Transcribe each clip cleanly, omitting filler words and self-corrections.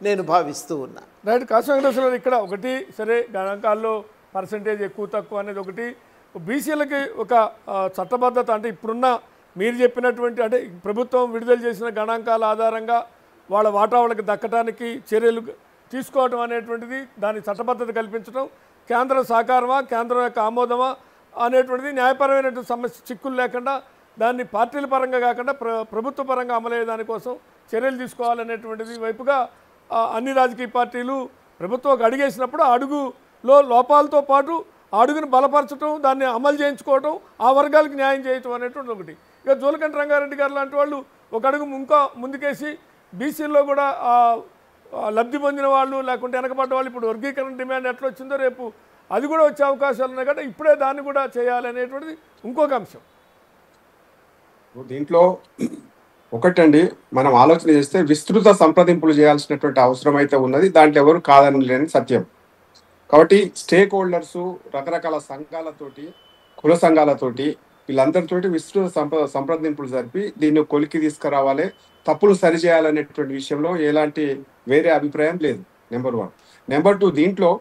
నేను భావిస్తూ ఉన్నా. రైట్. కాసు వెంకటేశ్వర ఇక్కడ ఒకటి సరే గణాంకాల్లో పర్సంటేజ్ ఎక్కువ తక్కువ అనేది ఒకటి, బీసీలకి ఒక చట్టబద్ధత అంటే ఇప్పుడున్న మీరు చెప్పినటువంటి అంటే ప్రభుత్వం విడుదల చేసిన గణాంకాల ఆధారంగా వాళ్ళ వాటా వాళ్ళకి దక్కడానికి చర్యలు తీసుకోవడం అనేటువంటిది, దాని చట్టబద్ధత కల్పించడం, కేంద్ర సహకారమా కేంద్రం యొక్క ఆమోదమా అనేటువంటిది న్యాయపరమైనటువంటి సమస్య చిక్కులు లేకుండా దాన్ని పార్టీల పరంగా కాకుండా ప్రభుత్వ పరంగా అమలయ్యే దానికోసం చర్యలు తీసుకోవాలనేటువంటిది వైపుగా అన్ని రాజకీయ పార్టీలు ప్రభుత్వం ఒక అడుగేసినప్పుడు ఆ అడుగులో లోపాలతో పాటు ఆ అడుగును బలపరచడం, దాన్ని అమలు చేయించుకోవడం, ఆ వర్గాలకు న్యాయం చేయటం అనేటువంటి ఒకటి. ఇక జూలకంటి రంగారెడ్డి గారు లాంటి వాళ్ళు ఒక అడుగు ఇంకా ముందుకేసి బీసీల్లో కూడా లబ్ధి పొందిన వాళ్ళు లేకుంటే వెనకబడ్డ వాళ్ళు ఇప్పుడు వర్గీకరణ డిమాండ్ ఎట్లా వచ్చిందో రేపు అది కూడా వచ్చే అవకాశాలు ఉన్నాయి కాబట్టి ఇప్పుడే దాన్ని కూడా చేయాలనేటువంటిది ఇంకొక అంశం. దీంట్లో ఒకటండి, మనం ఆలోచన చేస్తే విస్తృత సంప్రదింపులు చేయాల్సినటువంటి అవసరం అయితే ఉన్నది, దాంట్లో ఎవరు కాదని లేని సత్యం. కాబట్టి స్టేక్ హోల్డర్స్ రకరకాల సంఘాలతోటి, కుల సంఘాలతోటి, వీళ్ళందరితోటి విస్తృత సంప్రదింపులు జరిపి దీన్ని కొలికి తీసుకురావాలి, తప్పులు సరిచేయాలనేటువంటి విషయంలో ఎలాంటి వేరే అభిప్రాయం లేదు. నెంబర్ 1. నెంబర్ 2, దీంట్లో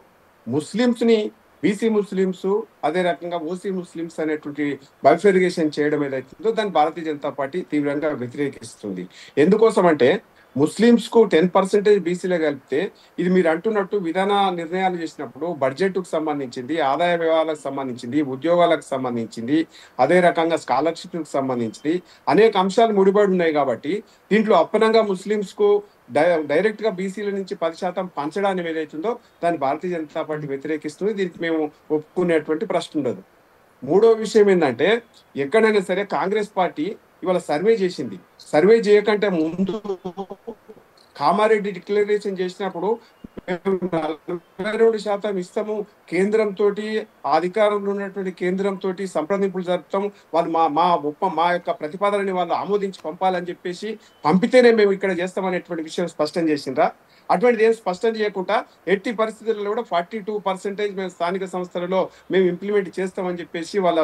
ముస్లిమ్స్ని బీసీ ముస్లిమ్స్ అదే రకంగా ఓసీ ముస్లిమ్స్ అనేటువంటి బైఫెరిగేషన్ చేయడం ఏదైతుందో దాన్ని భారతీయ జనతా పార్టీ తీవ్రంగా వ్యతిరేకిస్తుంది. ఎందుకోసం అంటే ముస్లిమ్స్కు 10% బీసీలో కలిపితే ఇది మీరు అంటున్నట్టు విధాన నిర్ణయాలు చేసినప్పుడు బడ్జెట్కు సంబంధించింది, ఆదాయ వ్యవహారాలకు సంబంధించింది, ఉద్యోగాలకు సంబంధించింది, అదే రకంగా స్కాలర్షిప్కి సంబంధించింది అనేక అంశాలు ముడిపడి ఉన్నాయి. కాబట్టి దీంట్లో అప్పనంగా ముస్లిమ్స్కు డైరెక్ట్గా బీసీల నుంచి 10% పంచడానికి ఏదైతుందో దాన్ని భారతీయ జనతా పార్టీ వ్యతిరేకిస్తుంది. దీనికి మేము ఒప్పుకునేటువంటి ప్రశ్న ఉండదు. మూడో విషయం ఏంటంటే ఎక్కడైనా సరే కాంగ్రెస్ పార్టీ ఇవాళ సర్వే చేసింది. సర్వే చేయకంటే ముందు కామారెడ్డి డిక్లరేషన్ చేసినప్పుడు 42% ఇస్తాము, కేంద్రంతో అధికారంలో ఉన్నటువంటి కేంద్రంతో సంప్రదింపులు జరుపుతాము, వాళ్ళు మా యొక్క ప్రతిపాదనని వాళ్ళు ఆమోదించి పంపాలని చెప్పేసి పంపితేనే మేము ఇక్కడ చేస్తామనేటువంటి విషయం స్పష్టం చేసిండ్రా? అటువంటిది ఏం స్పష్టం చేయకుండా ఎట్టి పరిస్థితుల్లో కూడా 42% మేము స్థానిక సంస్థలలో మేము ఇంప్లిమెంట్ చేస్తామని చెప్పేసి వాళ్ళ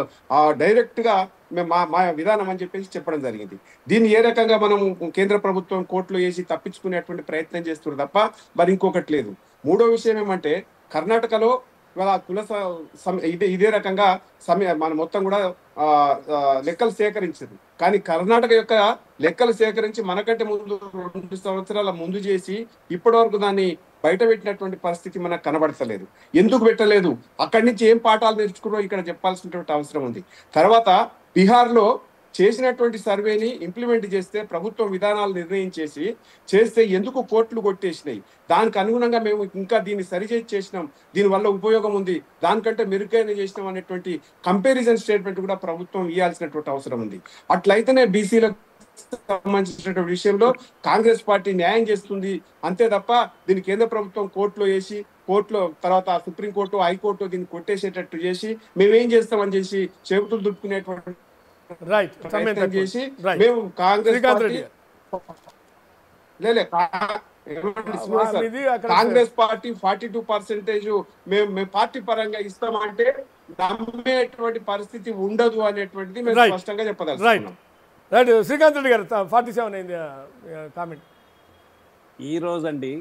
డైరెక్ట్గా మేము మా విధానం అని చెప్పేసి చెప్పడం జరిగింది. దీన్ని ఏ రకంగా మనం కేంద్ర ప్రభుత్వం కోర్టులో వేసి తప్పించుకునేటువంటి ప్రయత్నం చేస్తున్నారు తప్ప మరి ఇంకొకటి లేదు. మూడో విషయం ఏమంటే కర్ణాటకలో ఇవాళ ఇదే రకంగా మన మొత్తం కూడా లెక్కలు సేకరించారు. కానీ కర్ణాటక యొక్క లెక్కలు సేకరించి మనకంటే ముందు 2 సంవత్సరాల ముందు చేసి ఇప్పటి వరకు దాన్ని బయట పెట్టినటువంటి పరిస్థితి మనకు కనబడతలేదు. ఎందుకు పెట్టలేదు? అక్కడి నుంచి ఏం పాఠాలు నేర్చుకున్నో ఇక్కడ చెప్పాల్సినటువంటి అవసరం ఉంది. తర్వాత బీహార్లో చేసినటువంటి సర్వేని ఇంప్లిమెంట్ చేస్తే ప్రభుత్వం విధానాలు చేస్తే ఎందుకు కోర్టులు కొట్టేసినాయి? దానికి అనుగుణంగా మేము ఇంకా దీన్ని సరిచేసి చేసినాం, దీనివల్ల ఉపయోగం ఉంది, దానికంటే మెరుగైన చేసినాం అనేటువంటి కంపారిజన్ స్టేట్మెంట్ కూడా ప్రభుత్వం ఇవ్వాల్సినటువంటి అవసరం ఉంది. అట్లయితేనే బీసీలకు సంబంధించినటువంటి విషయంలో కాంగ్రెస్ పార్టీ న్యాయం చేస్తుంది. అంతే తప్ప దీన్ని కేంద్ర ప్రభుత్వం కోర్టులో తర్వాత సుప్రీంకోర్టు, హైకోర్టు దీన్ని కొట్టేసేటట్టు చేసి మేమేం చేస్తామని చేసి చేతులు దుట్టుకునేటువంటి చేసి మేము కాంగ్రెస్ పార్టీ 42% మేము పార్టీ పరంగా ఇస్తామంటే నమ్మేటువంటి పరిస్థితి ఉండదు అనేటువంటిది మేము స్పష్టంగా చెప్పదలుచుకున్నాం. రైట్. శ్రీకాంత్ రెడ్డి గారు 47 అయింది కామెంట్. ఈ రోజండి